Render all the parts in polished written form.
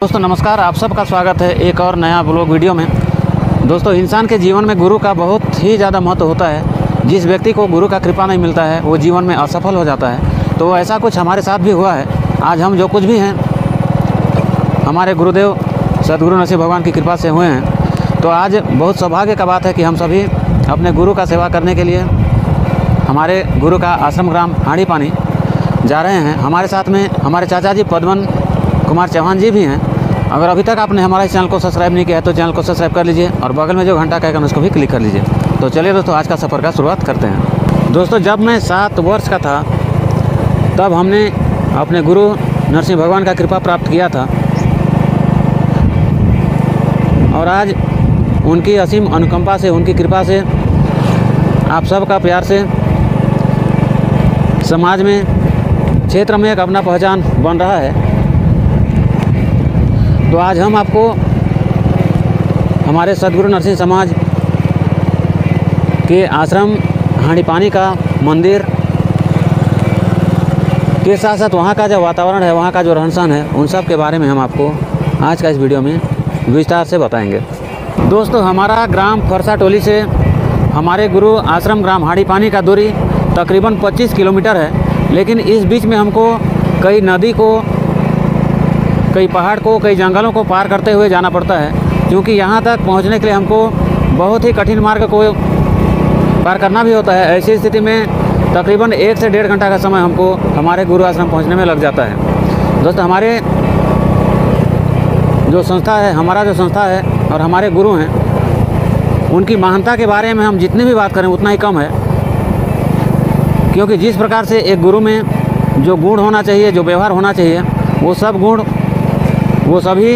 दोस्तों नमस्कार, आप सबका स्वागत है एक और नया ब्लॉग वीडियो में। दोस्तों इंसान के जीवन में गुरु का बहुत ही ज़्यादा महत्व होता है। जिस व्यक्ति को गुरु का कृपा नहीं मिलता है वो जीवन में असफल हो जाता है। तो ऐसा कुछ हमारे साथ भी हुआ है। आज हम जो कुछ भी हैं हमारे गुरुदेव सद्गुरु नरसिंह भगवान की कृपा से हुए हैं। तो आज बहुत सौभाग्य का बात है कि हम सभी अपने गुरु का सेवा करने के लिए हमारे गुरु का आश्रम ग्राम हाड़ी पानी जा रहे हैं। हमारे साथ में हमारे चाचा जी पद्मन कुमार चौहान जी भी हैं। अगर अभी तक आपने हमारे चैनल को सब्सक्राइब नहीं किया है तो चैनल को सब्सक्राइब कर लीजिए और बगल में जो घंटा का आइकन उसको भी क्लिक कर लीजिए। तो चलिए दोस्तों आज का सफ़र का शुरुआत करते हैं। दोस्तों जब मैं 7 वर्ष का था तब हमने अपने गुरु नरसिंह भगवान का कृपा प्राप्त किया था और आज उनकी असीम अनुकंपा से, उनकी कृपा से, आप सबका प्यार से समाज में, क्षेत्र में एक अपना पहचान बन रहा है। तो आज हम आपको हमारे सद्गुरु नरसिंह समाज के आश्रम हाड़ी पानी का मंदिर के साथ साथ वहाँ का जो वातावरण है, वहाँ का जो रहन सहन है, उन सब के बारे में हम आपको आज का इस वीडियो में विस्तार से बताएंगे। दोस्तों हमारा ग्राम फरसा टोली से हमारे गुरु आश्रम ग्राम हाड़ी पानी का दूरी तकरीबन 25 किलोमीटर है। लेकिन इस बीच में हमको कई नदी को, कई पहाड़ को, कई जंगलों को पार करते हुए जाना पड़ता है, क्योंकि यहाँ तक पहुँचने के लिए हमको बहुत ही कठिन मार्ग को पार करना भी होता है। ऐसी स्थिति में तकरीबन 1 से 1.5 घंटा का समय हमको हमारे गुरु आश्रम पहुँचने में लग जाता है। दोस्तों हमारे जो संस्था है, हमारा जो संस्था है और हमारे गुरु हैं, उनकी महानता के बारे में हम जितनी भी बात करें उतना ही कम है। क्योंकि जिस प्रकार से एक गुरु में जो गुण होना चाहिए, जो व्यवहार होना चाहिए, वो सब गुण, वो सभी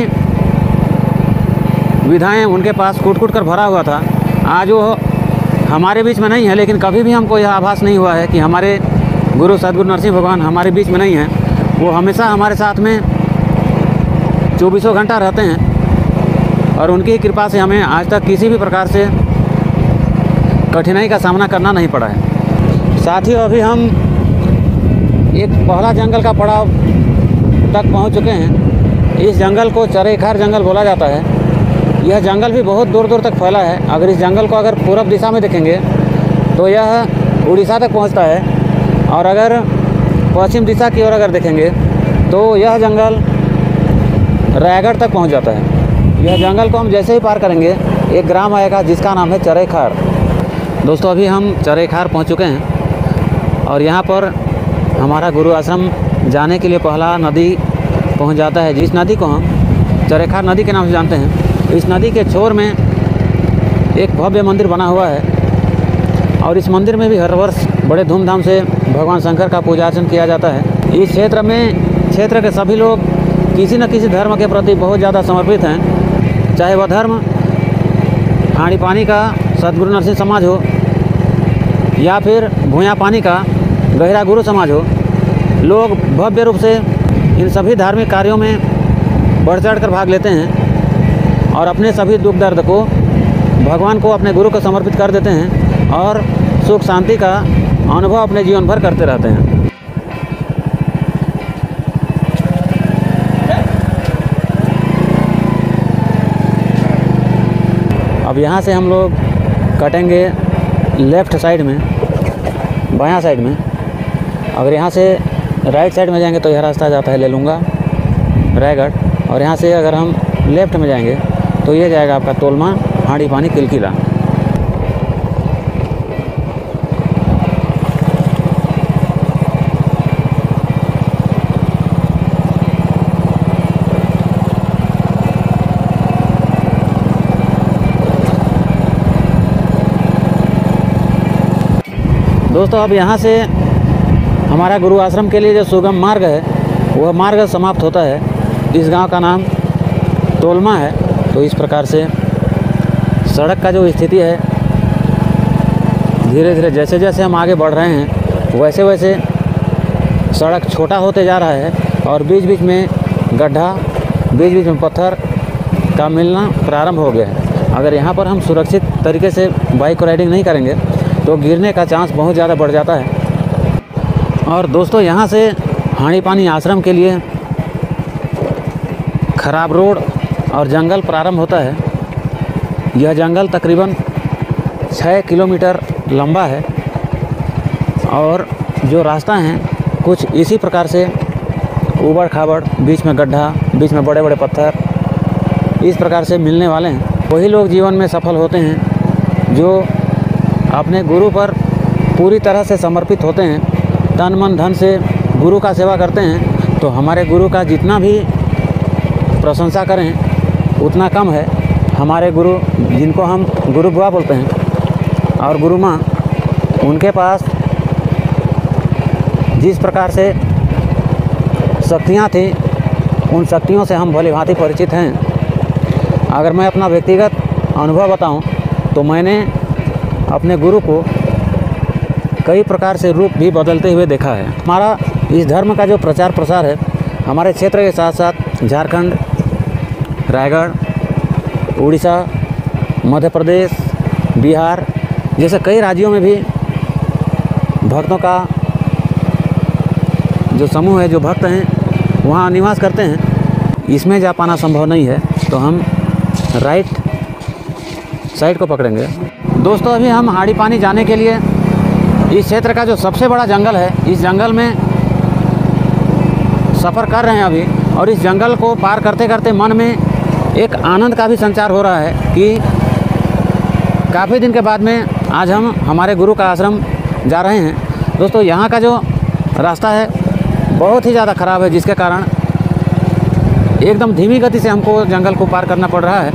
विधाएं उनके पास कूट कर भरा हुआ था। आज वो हमारे बीच में नहीं है, लेकिन कभी भी हमको यह आभास नहीं हुआ है कि हमारे गुरु सद्गुरु नरसिंह भगवान हमारे बीच में नहीं हैं। वो हमेशा हमारे साथ में 24 घंटा रहते हैं और उनकी कृपा से हमें आज तक किसी भी प्रकार से कठिनाई का सामना करना नहीं पड़ा है। साथियों अभी हम एक पहला जंगल का पड़ाव तक पहुंच चुके हैं। इस जंगल को चरेखार जंगल बोला जाता है। यह जंगल भी बहुत दूर दूर तक फैला है। अगर इस जंगल को अगर पूरब दिशा में देखेंगे तो यह उड़ीसा तक पहुंचता है और अगर पश्चिम दिशा की ओर अगर देखेंगे तो यह जंगल रायगढ़ तक पहुंच जाता है। यह जंगल को हम जैसे ही पार करेंगे एक ग्राम आएगा जिसका नाम है चरेखार। दोस्तों अभी हम चरेखार पहुँच चुके हैं और यहाँ पर हमारा गुरु आश्रम जाने के लिए पहला नदी पहुँच जाता है, जिस नदी को हम चरेखार नदी के नाम से जानते हैं। इस नदी के छोर में एक भव्य मंदिर बना हुआ है और इस मंदिर में भी हर वर्ष बड़े धूमधाम से भगवान शंकर का पूजा अर्चन किया जाता है। इस क्षेत्र के सभी लोग किसी न किसी धर्म के प्रति बहुत ज़्यादा समर्पित हैं, चाहे वह धर्म हाड़ी पानी का सद्गुरु नरसिंह समाज हो या फिर भूया पानी का गहरा गुरु समाज हो। लोग भव्य रूप से इन सभी धार्मिक कार्यों में बढ़ चढ़ कर भाग लेते हैं और अपने सभी दुख दर्द को भगवान को, अपने गुरु को समर्पित कर देते हैं और सुख शांति का अनुभव अपने जीवन भर करते रहते हैं। अब यहाँ से हम लोग कटेंगे लेफ़्ट साइड में, बायां साइड में। अगर यहाँ से राइट साइड में जाएंगे तो यह रास्ता जाता है लेलूंगा रायगढ़, और यहाँ से अगर हम लेफ़्ट में जाएंगे तो ये जाएगा आपका तोलमा हाड़ी पानी किलकिला। दोस्तों अब यहाँ से हमारा गुरु आश्रम के लिए जो सुगम मार्ग है वह मार्ग समाप्त होता है। इस गांव का नाम तोलमा है। तो इस प्रकार से सड़क का जो स्थिति है, धीरे धीरे जैसे जैसे हम आगे बढ़ रहे हैं वैसे वैसे सड़क छोटा होते जा रहा है और बीच बीच में गड्ढा, बीच बीच में पत्थर का मिलना प्रारंभ हो गया है। अगर यहाँ पर हम सुरक्षित तरीके से बाइक राइडिंग नहीं करेंगे तो गिरने का चांस बहुत ज़्यादा बढ़ जाता है। और दोस्तों यहाँ से हाड़ी पानी आश्रम के लिए खराब रोड और जंगल प्रारंभ होता है। यह जंगल तकरीबन 6 किलोमीटर लंबा है और जो रास्ता हैं कुछ इसी प्रकार से ऊबड़ खाबड़, बीच में गड्ढा, बीच में बड़े बड़े पत्थर, इस प्रकार से मिलने वाले हैं। वही लोग जीवन में सफल होते हैं जो अपने गुरु पर पूरी तरह से समर्पित होते हैं, तन मन धन से गुरु का सेवा करते हैं। तो हमारे गुरु का जितना भी प्रशंसा करें उतना कम है। हमारे गुरु, जिनको हम गुरु बुआ बोलते हैं, और गुरु माँ, उनके पास जिस प्रकार से शक्तियाँ थी, उन शक्तियों से हम भली भांति परिचित हैं। अगर मैं अपना व्यक्तिगत अनुभव बताऊं तो मैंने अपने गुरु को कई प्रकार से रूप भी बदलते हुए देखा है। हमारा इस धर्म का जो प्रचार प्रसार है हमारे क्षेत्र के साथ साथ झारखंड, रायगढ़, उड़ीसा, मध्य प्रदेश, बिहार जैसे कई राज्यों में भी भक्तों का जो समूह है, जो भक्त हैं वहाँ निवास करते हैं। इसमें जा पाना संभव नहीं है तो हम राइट साइड को पकड़ेंगे। दोस्तों, अभी हम हाड़ी पानी जाने के लिए इस क्षेत्र का जो सबसे बड़ा जंगल है, इस जंगल में सफ़र कर रहे हैं अभी। और इस जंगल को पार करते करते मन में एक आनंद का भी संचार हो रहा है कि काफ़ी दिन के बाद में आज हम हमारे गुरु का आश्रम जा रहे हैं। दोस्तों, यहाँ का जो रास्ता है बहुत ही ज़्यादा ख़राब है, जिसके कारण एकदम धीमी गति से हमको जंगल को पार करना पड़ रहा है।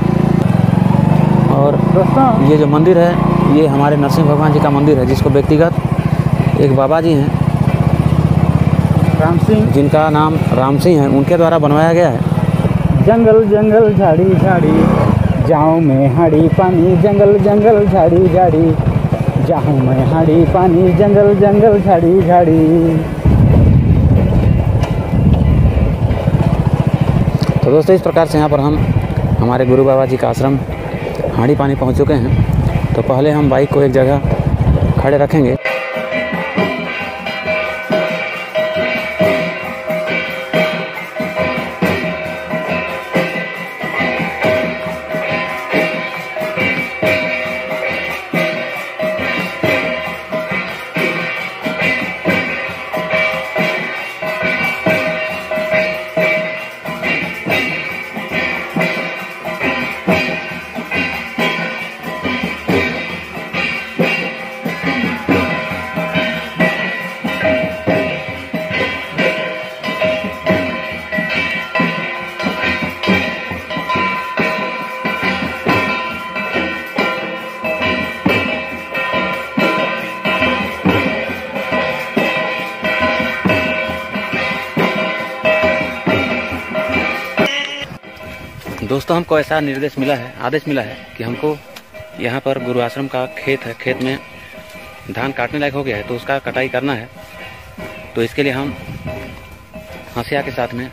और दोस्तों, ये जो मंदिर है ये हमारे नरसिंह भगवान जी का मंदिर है, जिसको व्यक्तिगत एक बाबा जी हैं राम सिंह, जिनका नाम राम सिंह है, उनके द्वारा बनवाया गया है। जंगल जंगल झाड़ी झाड़ी जाऊँ मैं हाड़ी पानी, जंगल जंगल झाड़ी झाड़ी जाऊँ मैं हाड़ी पानी, जंगल जंगल झाड़ी झाड़ी। तो दोस्तों, इस प्रकार से यहाँ पर हम हमारे गुरु बाबा जी का आश्रम हाड़ी पानी पहुँच चुके हैं। तो पहले हम बाइक को एक जगह खड़े रखेंगे। दोस्तों, हमको ऐसा आदेश मिला है कि हमको यहाँ पर गुरु आश्रम का खेत है, खेत में धान काटने लायक हो गया है, तो उसका कटाई करना है। तो इसके लिए हम हंसिया के साथ में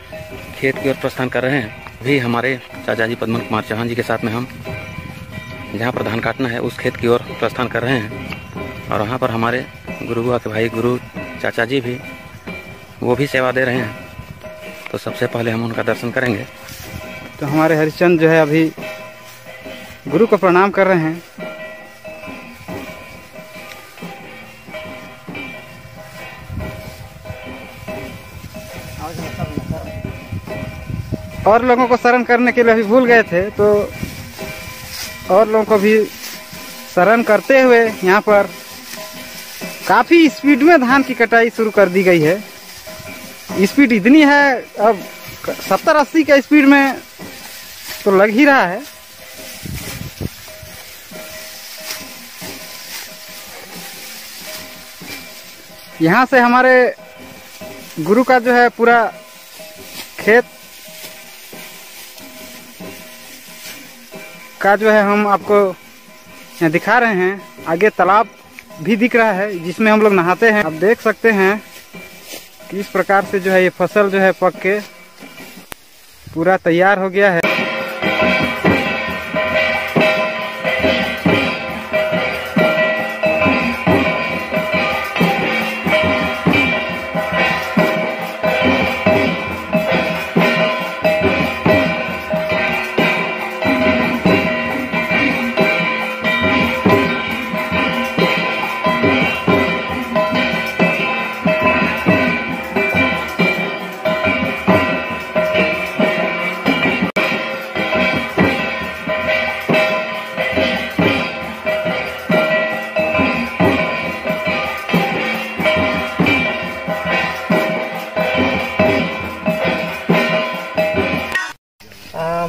खेत की ओर प्रस्थान कर रहे हैं। भी हमारे चाचा जी पद्मन कुमार चौहान जी के साथ में हम जहाँ पर धान काटना है उस खेत की ओर प्रस्थान कर रहे हैं। और वहाँ पर हमारे गुरु बुआ के भाई गुरु चाचा जी भी, वो भी सेवा दे रहे हैं। तो सबसे पहले हम उनका दर्शन करेंगे। तो हमारे हरिचंद जो है अभी गुरु को प्रणाम कर रहे हैं। और लोगों को शरण करने के लिए अभी भूल गए थे, तो और लोगों को भी शरण करते हुए यहाँ पर काफ़ी स्पीड में धान की कटाई शुरू कर दी गई है। स्पीड इतनी है, अब 70-80 का स्पीड में तो लग ही रहा है। यहाँ से हमारे गुरु का जो है पूरा खेत का जो है हम आपको यहाँ दिखा रहे हैं। आगे तालाब भी दिख रहा है जिसमें हम लोग नहाते हैं। आप देख सकते हैं कि इस प्रकार से जो है ये फसल जो है पक के पूरा तैयार हो गया है।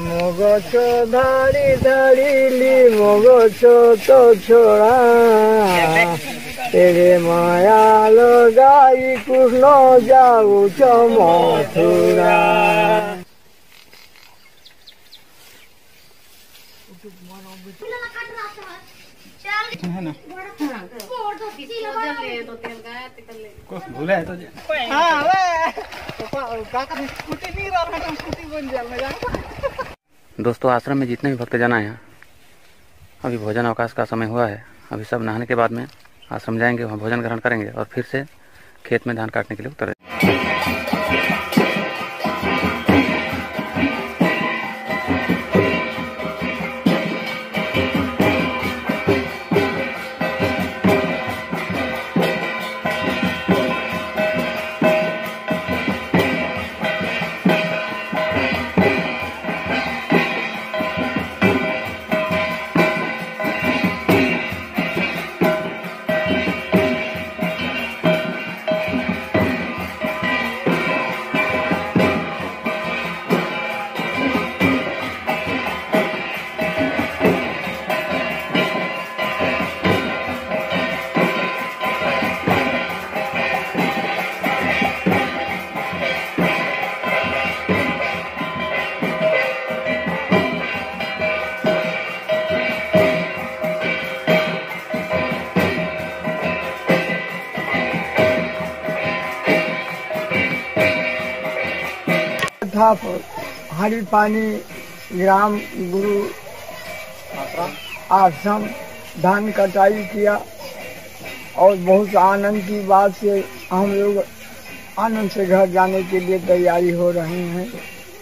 মগছ ধাড়ি ধাড়িলি মগছ তো ছোড়া তেরে মায়া লগাই কৃষ্ণ যাউছ মথুরা। है ना कुछ भूला है तो दोस्तों आश्रम में जितने भी भक्तजन आए हैं अभी भोजन अवकाश का समय हुआ है। अभी सब नहाने के बाद में आश्रम जाएंगे, वहाँ भोजन ग्रहण करेंगे और फिर से खेत में धान काटने के लिए उतरेंगे। हरि पानी ग्राम गुरु आश्रम धान कटाई किया और बहुत आनंद की बात से हम लोग आनंद से घर जाने के लिए तैयारी हो रहे हैं।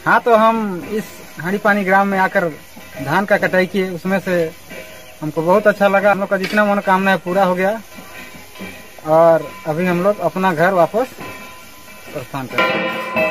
हाँ, तो हम इस हरी पानी ग्राम में आकर धान का कटाई किए, उसमें से हमको बहुत अच्छा लगा। हम लोग का जितना मनोकामना है पूरा हो गया और अभी हम लोग अपना घर वापस प्रस्थान करेंगे।